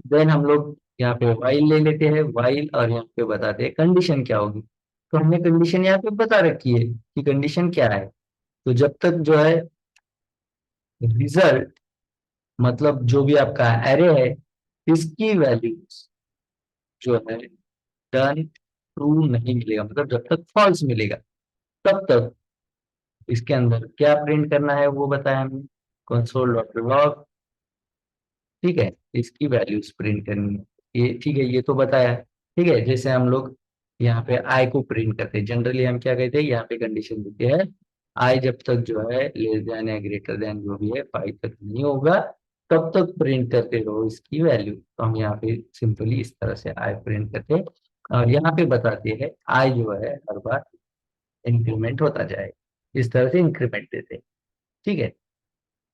Speaker 1: Then हम लोग यहाँ पे वाइल ले लेते हैं, वाइल, और यहाँ पे बताते हैं कंडीशन क्या होगी। तो हमने कंडीशन यहाँ पे बता रखी है कि कंडीशन क्या है। तो जब तक जो है रिजल्ट, मतलब जो भी आपका एरे है, इसकी वैल्यूज जो है डन ट्रू नहीं मिलेगा, मतलब जब तक फॉल्स मिलेगा तब तक इसके अंदर क्या प्रिंट करना है वो बताया हमने, कंसोल डॉट लॉग। ठीक है, इसकी वैल्यूज प्रिंट करनी है, ये ठीक है, ये तो बताया। ठीक है, जैसे हम लोग यहाँ पे आई को प्रिंट करते हैं, जनरली हम क्या कहते हैं, यहाँ पे कंडीशन देते हैं आई जब तक जो है लेस देन या ग्रेटर देन जो भी है 5 तक नहीं होगा तब तक प्रिंट करते रहो इसकी वैल्यू। तो हम यहाँ पे सिंपली इस तरह से आई प्रिंट करते हैं, और यहाँ पे बताते हैं आई जो है हर बार इंक्रीमेंट होता जाए, इस तरह से इंक्रीमेंट देते हैं। ठीक है,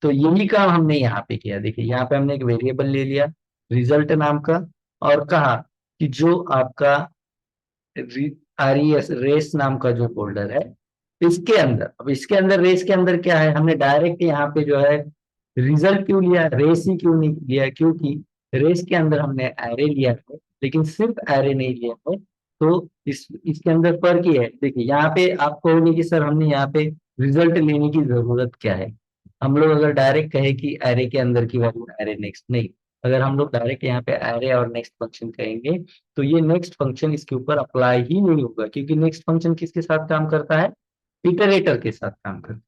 Speaker 1: तो यही काम हमने यहाँ पे किया। देखिए यहाँ पे हमने एक वेरिएबल ले लिया रिजल्ट नाम का, और कहा कि जो आपका RES रेस नाम का जो फोल्डर है, इसके अंदर, अब इसके अंदर रेस के अंदर क्या है, हमने डायरेक्ट यहाँ पे जो है रिजल्ट क्यों लिया, रेस ही क्यों नहीं लिया, क्योंकि रेस के अंदर हमने एरे लिया है लेकिन सिर्फ एरे नहीं लिया है। तो इसके अंदर फर्क ही है। देखिए यहाँ पे आप कहोगे कि सर हमने यहाँ पे रिजल्ट लेने की जरूरत क्या है, हम लोग अगर डायरेक्ट कहे कि एरे के अंदर की वैल्यू एरे नेक्स्ट, नहीं, अगर हम लोग डायरेक्ट यहाँ पे एरे और नेक्स्ट फंक्शन कहेंगे तो ये नेक्स्ट फंक्शन इसके ऊपर अप्लाई ही नहीं होगा, क्योंकि नेक्स्ट फंक्शन किसके साथ काम करता है, इटरेटर के साथ काम करता है।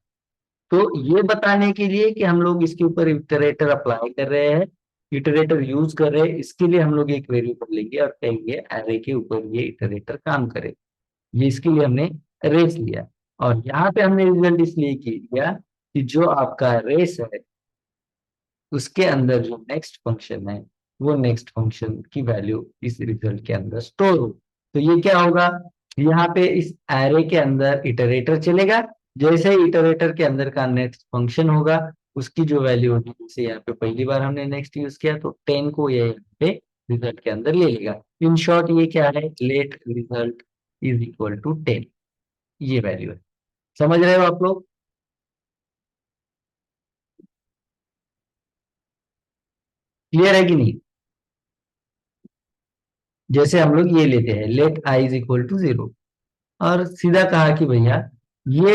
Speaker 1: तो ये बताने के लिए कि हम लोग इसके ऊपर इटरेटर अप्लाई कर रहे हैं, इटरेटर यूज कर रहे हैं, इसके लिए हम लोग एक वेरिएबल लेंगे और कहेंगे एरे के ऊपर ये इटरेटर काम करे। ये इसके लिए हमने रेस लिया, और यहाँ पे हमने रिजल्ट इसलिए किया कि जो आपका रेस है उसके अंदर जो नेक्स्ट फंक्शन है वो नेक्स्ट फंक्शन की वैल्यू इस रिजल्ट के अंदर स्टोर हो। तो ये क्या होगा, यहाँ पे इस एरे के अंदर इटरेटर चलेगा, जैसे ही इटरेटर के अंदर का नेक्स्ट फंक्शन होगा उसकी जो वैल्यू होगी, जैसे यहाँ पे पहली बार हमने नेक्स्ट यूज किया तो 10 को ये यहाँ पे रिजल्ट के अंदर ले लेगा। इन शॉर्ट ये क्या है, let result is equal to 10, ये वैल्यू है। समझ रहे हो आप लोग, क्लियर है कि नहीं। जैसे हम लोग ये लेते हैं let I is equal to zero, और सीधा कहा कि भैया ये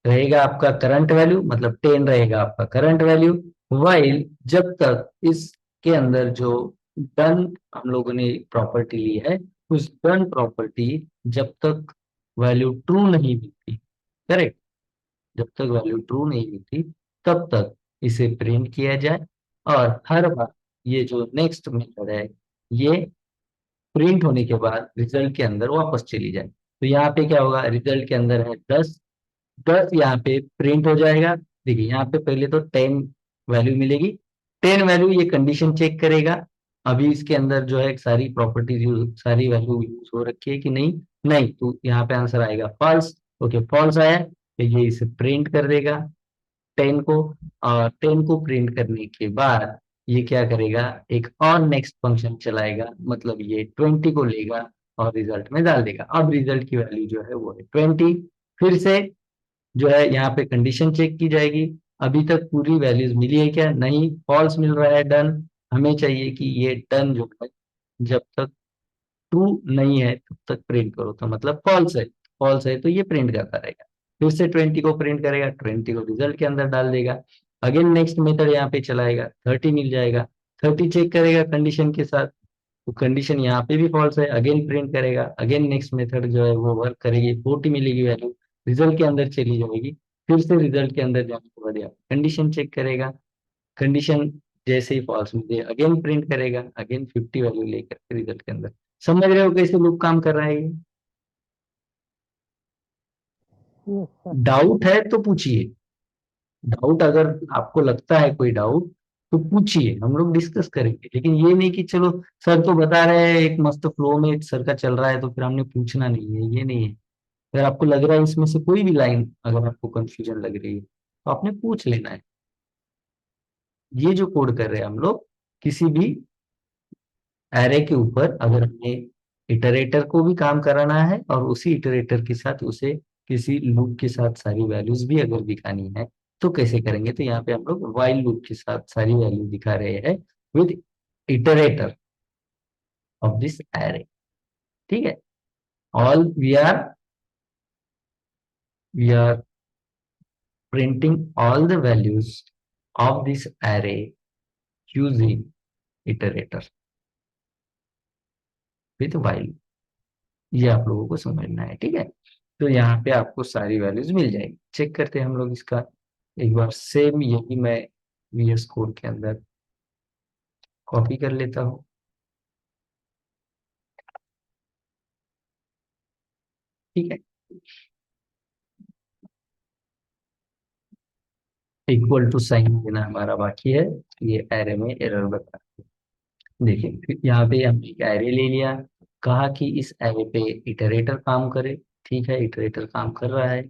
Speaker 1: रहेगा आपका करंट वैल्यू, मतलब 10 रहेगा आपका करंट वैल्यू, वाइल जब तक इसके अंदर जो डन हम लोगों ने प्रॉपर्टी ली है, उस डन प्रॉपर्टी जब तक वैल्यू ट्रू नहीं मिलती, करेक्ट, जब तक वैल्यू ट्रू नहीं मिलती तब तक इसे प्रिंट किया जाए, और हर बार ये जो नेक्स्ट मेथड है ये प्रिंट होने के बाद रिजल्ट के अंदर वापस चली जाए। तो यहाँ पे क्या होगा, रिजल्ट के अंदर है 10, 10 यहाँ पे प्रिंट हो जाएगा। देखिए यहाँ पे पहले तो 10 वैल्यू मिलेगी, 10 वैल्यू ये कंडीशन चेक करेगा, अभी इसके अंदर जो है सारी प्रॉपर्टीज यूज, सारी वैल्यू यूज हो रखी है कि नहीं, नहीं, तो यहाँ पे आंसर आएगा फॉल्स। ओके, फॉल्स आया तो ये इसे प्रिंट कर देगा 10 को, और 10 को प्रिंट करने के बाद ये क्या करेगा, एक और नेक्स्ट फंक्शन चलाएगा, मतलब ये 20 को लेगा और रिजल्ट में डाल देगा। अब रिजल्ट की वैल्यू जो है वो है 20। फिर से जो है यहाँ पे कंडीशन चेक की जाएगी, अभी तक पूरी वैल्यूज मिली है क्या, नहीं, फॉल्स मिल रहा है, डन। हमें चाहिए कि ये डन जो है जब तक ट्रू नहीं है तब तक प्रिंट करो, तो मतलब फॉल्स है, फॉल्स है तो ये प्रिंट करता रहेगा। फिर से 20 को प्रिंट करेगा, 20 को रिजल्ट के अंदर डाल देगा, अगेन नेक्स्ट मेथड यहाँ पे चलाएगा, 30 मिल जाएगा, 30 चेक करेगा कंडीशन के साथ, तो कंडीशन यहाँ पे भी फॉल्स है, अगेन प्रिंट करेगा, अगेन नेक्स्ट मेथड जो है वो वर्क करेगी, 40 मिलेगी वैल्यू, रिजल्ट के अंदर चली जाएगी, फिर से रिजल्ट के अंदर जाने के बाद कंडीशन चेक करेगा, कंडीशन जैसे ही फॉल्स मिले अगेन प्रिंट करेगा, अगेन 50 वैल्यू लेकर के रिजल्ट के अंदर। समझ रहे हो कैसे लूप काम कर रहा है ये? डाउट है तो पूछिए, डाउट अगर आपको लगता है कोई डाउट तो पूछिए, हम लोग डिस्कस करेंगे। लेकिन ये नहीं कि चलो सर तो बता रहे हैं एक मस्त फ्लो में सर का चल रहा है तो फिर हमने पूछना नहीं है, ये नहीं है। अगर आपको लग रहा है इसमें से कोई भी लाइन अगर आपको कंफ्यूजन लग रही है तो आपने पूछ लेना है। ये जो कोड कर रहे हैं हम लोग, किसी भी एरे के ऊपर अगर हमें इटरेटर को भी काम कराना है और उसी इटरेटर के साथ उसे किसी लूप के साथ सारी वैल्यूज भी अगर दिखानी है तो कैसे करेंगे? तो यहाँ पे हम लोग वाइल लूप के साथ सारी वैल्यू दिखा रहे हैं with iterator of this array. ठीक है, all we are printing all the values of this array using iterator with while. ये आप लोगों को समझना है, ठीक है। तो यहाँ पे आपको सारी वैल्यूज मिल जाएगी। चेक करते हैं हम लोग इसका एक बार। सेम यही मैं VS कोड के अंदर कॉपी कर लेता हूँ। ठीक है, इक्वल टू साइन देना हमारा बाकी है। ये एरे में एरर बता, देखिए फिर यहाँ पे हमने एक एरे ले लिया, कहा कि इस एरे पे इटरेटर काम करे। ठीक है, इटरेटर काम कर रहा है।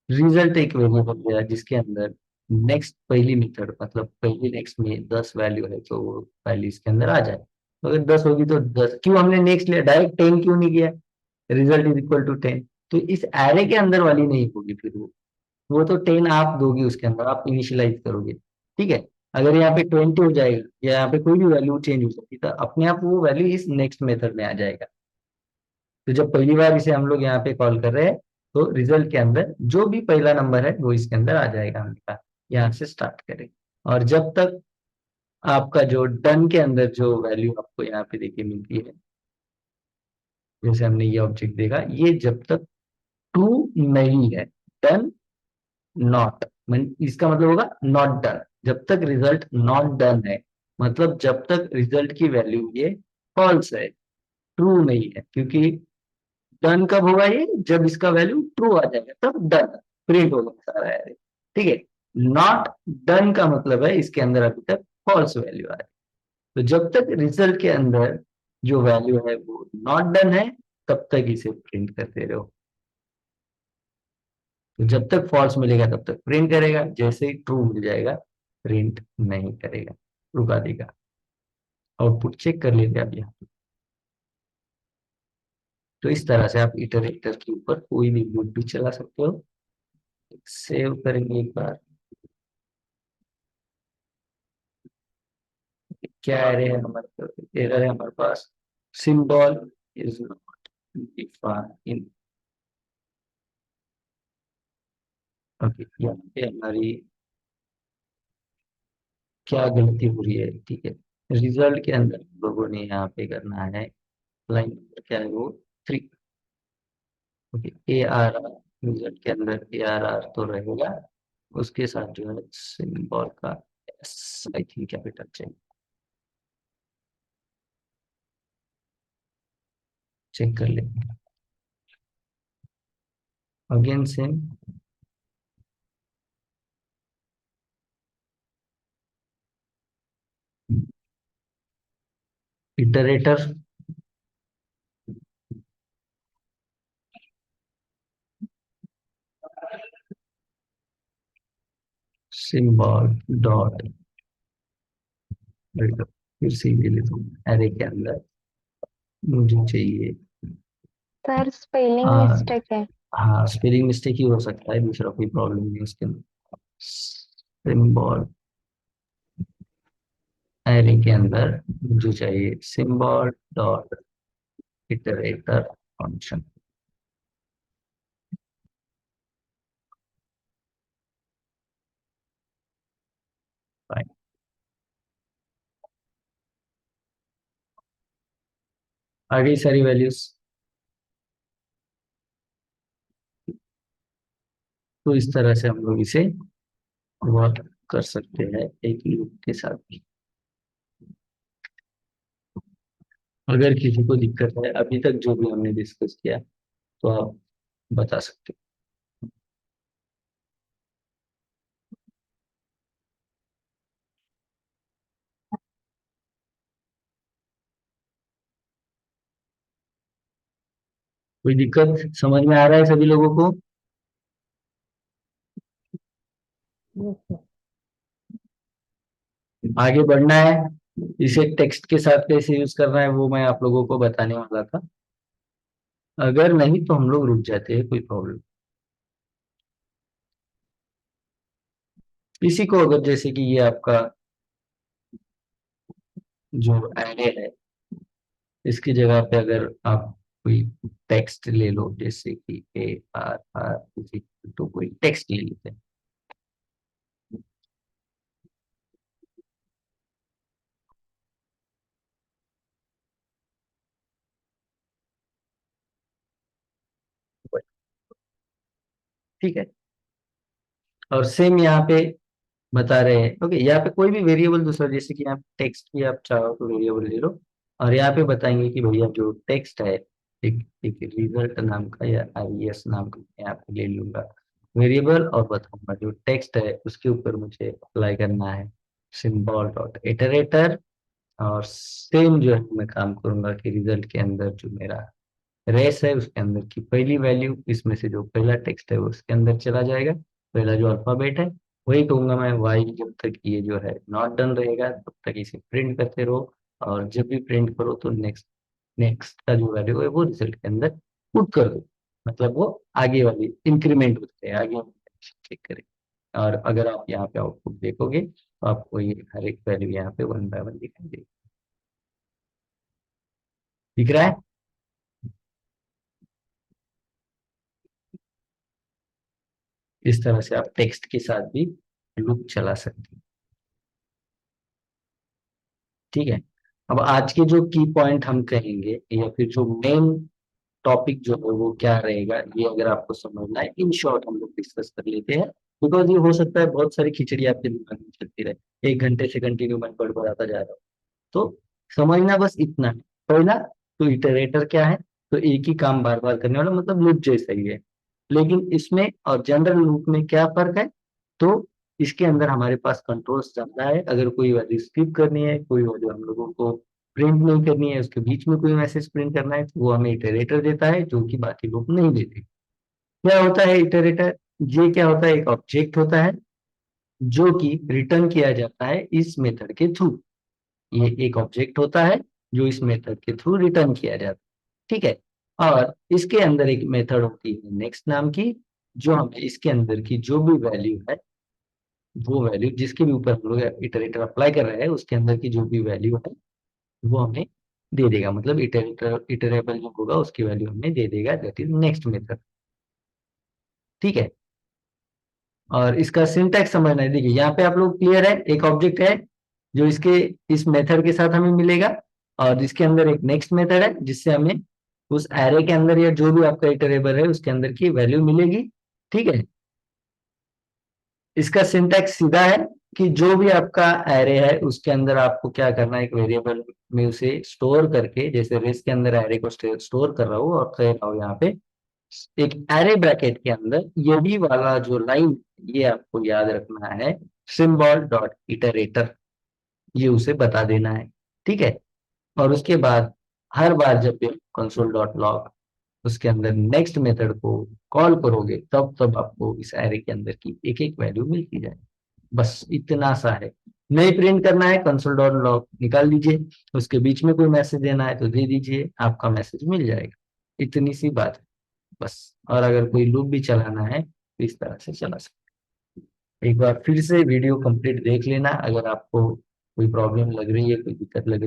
Speaker 1: रिजल्ट एक वेरिएबल दिया जिसके अंदर नेक्स्ट पहली मेथड मतलब पहली नेक्स्ट में 10 वैल्यू है तो वो वैल्यू इसके अंदर आ जाए। तो अगर 10 होगी तो 10, क्यों हमने नेक्स्ट लिया, डायरेक्ट 10 क्यों नहीं किया? Result is equal to 10। तो इस एरे के अंदर वाली नहीं होगी फिर वो तो 10 आप दोगे उसके अंदर, आप इनिशियलाइज करोगे। ठीक है, अगर यहाँ पे 20 हो जाएगा या यहाँ पे कोई भी वैल्यू चेंज हो सकती है तो अपने आप वो वैल्यू इस नेक्स्ट मेथड में आ जाएगा। तो जब पहली बार इसे हम लोग यहाँ पे कॉल कर रहे हैं तो रिजल्ट के अंदर जो भी पहला नंबर है वो इसके अंदर आ जाएगा। हमने कहा यहाँ से स्टार्ट करें, और जब तक आपका जो डन के अंदर जो वैल्यू आपको यहाँ पे देखिए मिलती है, जैसे हमने ये ऑब्जेक्ट देखा, ये जब तक ट्रू नहीं है, डन नॉट, इसका मतलब होगा नॉट डन। जब तक रिजल्ट नॉट डन है मतलब जब तक रिजल्ट की वैल्यू ये फॉल्स है, ट्रू नहीं है। क्योंकि डन कब होगा? ये जब इसका वैल्यू ट्रू आ जाएगा तब डन प्रिंट होगा सारा है। ठीक है, नॉट डन का मतलब है इसके अंदर अभी तक फॉल्स वैल्यू आ रही है। तो जब तक रिजल्ट के अंदर जो वैल्यू है वो नॉट डन है तब तक इसे प्रिंट करते रहो। तो जब तक फॉल्स मिलेगा तब तक प्रिंट करेगा, जैसे ही ट्रू मिल जाएगा प्रिंट नहीं करेगा, रुका देगा। आउटपुट चेक कर लेते हैं आप यहाँ। तो इस तरह से आप इटरेटर के ऊपर कोई भी लूप भी चला सकते हो। सेव करेंगे एक बार। क्या एरे है हमारे, एरर है हमारे पास, symbol is not define. Okay, यहाँ पे हमारी क्या गलती हो रही है? ठीक है, रिजल्ट के अंदर लोगों ने यहाँ पे करना है लाइन नंबर क्या है वो 3। ओके, ARR रिजल्ट के अंदर ARR तो रहेगा, उसके साथ जो है सिंबल का एस आई थिंक कैपिटल चाहिए। चेक कर ले, again same iterator symbol dot, फिर से ले लेता हूँ एरे के अंदर मुझे चाहिए।
Speaker 4: सर स्पेलिंग
Speaker 1: हाँ,
Speaker 4: मिस्टेक है।
Speaker 1: हाँ स्पेलिंग मिस्टेक ही हो सकता है, दूसरा कोई प्रॉब्लम नहीं है उसके अंदर। सिंबल एरे के अंदर मुझे चाहिए सिंबल डॉट इटरेटर फंक्शन। आ गई सारी वैल्यूज। तो इस तरह से हम लोग इसे वर्क कर सकते हैं एक लूप के साथ भी। अगर किसी को दिक्कत है अभी तक जो भी हमने डिस्कस किया तो आप बता सकते हो। कोई दिक्कत समझ में आ रहा है सभी लोगों को?
Speaker 2: Yes, sir.
Speaker 1: आगे बढ़ना है, इसे टेक्स्ट के साथ कैसे यूज करना है वो मैं आप लोगों को बताने वाला था। अगर नहीं तो हम लोग रुक जाते हैं, कोई प्रॉब्लम। इसी को अगर जैसे कि ये आपका जो एरे है, इसकी जगह पे अगर आप कोई टेक्स्ट ले लो, जैसे कि ARR तो कोई टेक्स्ट ले लेते हैं। ठीक है, और सेम यहाँ पे बता रहे हैं। ओके, यहाँ पे कोई भी वेरिएबल दूसरा, जैसे कि यहाँ टेक्स्ट की आप चाहो तो वेरिएबल ले लो, और यहाँ पे बताएंगे कि भैया जो टेक्स्ट है, एक एक रिजल्ट नाम का या RES नाम का मैं यहाँ पे ले लूंगा वेरिएबल, और बताऊंगा जो टेक्स्ट है उसके ऊपर मुझे अप्लाई करना है सिंबल डॉट इटरेटर। और सेम जो है मैं काम करूंगा कि रिजल्ट के अंदर जो मेरा रेस है उसके अंदर की पहली वैल्यू, इसमें से जो पहला टेक्स्ट है वो उसके अंदर चला जाएगा, पहला जो अल्फाबेट है वही कहूंगा मैं वाई। जब तक ये जो है नॉट डन रहेगा तब तक इसे प्रिंट करते रहो, और जब भी प्रिंट करो तो नेक्स्ट नेक्स्ट का जो वैल्यू है वो रिजल्ट के अंदर पुट कर दो, मतलब वो आगे वाली इंक्रीमेंट होते हैं, आगे चेक करें। और अगर आप यहाँ पे आउटपुट देखोगे तो आपको ये हर एक वैल्यू यहाँ पे 1 बाय 1 दिखाई देगी। दिख रहा है? इस तरह से आप टेक्स्ट के साथ भी लूप चला सकते हैं। ठीक है, अब आज के जो की पॉइंट हम कहेंगे या फिर जो मेन टॉपिक जो है वो क्या रहेगा, ये अगर आपको समझना है इन शॉर्ट हम लोग डिस्कस कर लेते हैं। बिकॉज ये हो सकता है बहुत सारी खिचड़ी आपके दिमाग में चलती रहे, 1 घंटे से कंटिन्यू मैं बड़बड़ाता जा रहा हूँ। तो समझना बस इतना है। पहला तो इटरेटर क्या है, तो एक ही काम बार बार करने वाला, मतलब लूप जैसा ही है। लेकिन इसमें और जनरल लूप में क्या फर्क है, तो इसके अंदर हमारे पास कंट्रोल्स ज्यादा है। अगर कोई वैल्यू स्किप करनी है, कोई वैल्यू हम लोगों को प्रिंट नहीं करनी है, उसके बीच में कोई मैसेज प्रिंट करना है, तो वो हमें इटरेटर देता है, जो कि बाकी लूप नहीं देते। क्या होता है इटरेटर? ये क्या होता है, एक ऑब्जेक्ट होता है जो कि रिटर्न किया जाता है इस मेथड के थ्रू। ये एक ऑब्जेक्ट होता है जो इस मेथड के थ्रू रिटर्न किया जाता है। ठीक है, और इसके अंदर एक मेथड होती है नेक्स्ट नाम की, जो हमें इसके अंदर की जो भी वैल्यू है, वो वैल्यू जिसके भी ऊपर हम लोग इटरेटर अप्लाई कर रहे हैं उसके अंदर की जो भी वैल्यू है वो हमें दे देगा, मतलब इटरेबल जो होगा उसकी वैल्यू हमें दे देगा, दैट इज नेक्स्ट मेथड। ठीक है, और इसका सिंटैक्स समझना है। देखिए यहाँ पे आप लोग क्लियर है, एक ऑब्जेक्ट है जो इसके इस मेथड के साथ हमें मिलेगा, और जिसके अंदर एक नेक्स्ट मेथड है जिससे हमें उस एरे के अंदर या जो भी आपका इटरेबल है उसके अंदर की वैल्यू मिलेगी। ठीक है, इसका सिंटैक्स सीधा है कि जो भी आपका एरे है उसके अंदर आपको क्या करना है, एक वेरिएबल में उसे स्टोर करके, जैसे रेस के अंदर एरे को स्टोर कर रहा हूँ और कह रहा हूँ यहाँ पे एक एरे ब्रैकेट के अंदर यही वाला जो लाइन, ये आपको याद रखना है, सिंबल डॉट इटरेटर, ये उसे बता देना है। ठीक है, और उसके बाद हर बार जब भी कंसोल डॉट लॉग उसके अंदर नेक्स्ट मेथड को कॉल करोगे तब तब आपको इस एरे के अंदर की एक एक वैल्यू मिलती जाए। बस इतना सा है। नहीं प्रिंट करना है, कंसोल डॉट लॉग निकाल लीजिए, उसके बीच में कोई मैसेज देना है तो दे दीजिए, आपका मैसेज मिल जाएगा। इतनी सी बात है बस। और अगर कोई लूप भी चलाना है तो इस तरह से चला सकते हैं। एक बार फिर से वीडियो कंप्लीट देख लेना, अगर आपको कोई प्रॉब्लम लग रही है, कोई दिक्कत लग रही है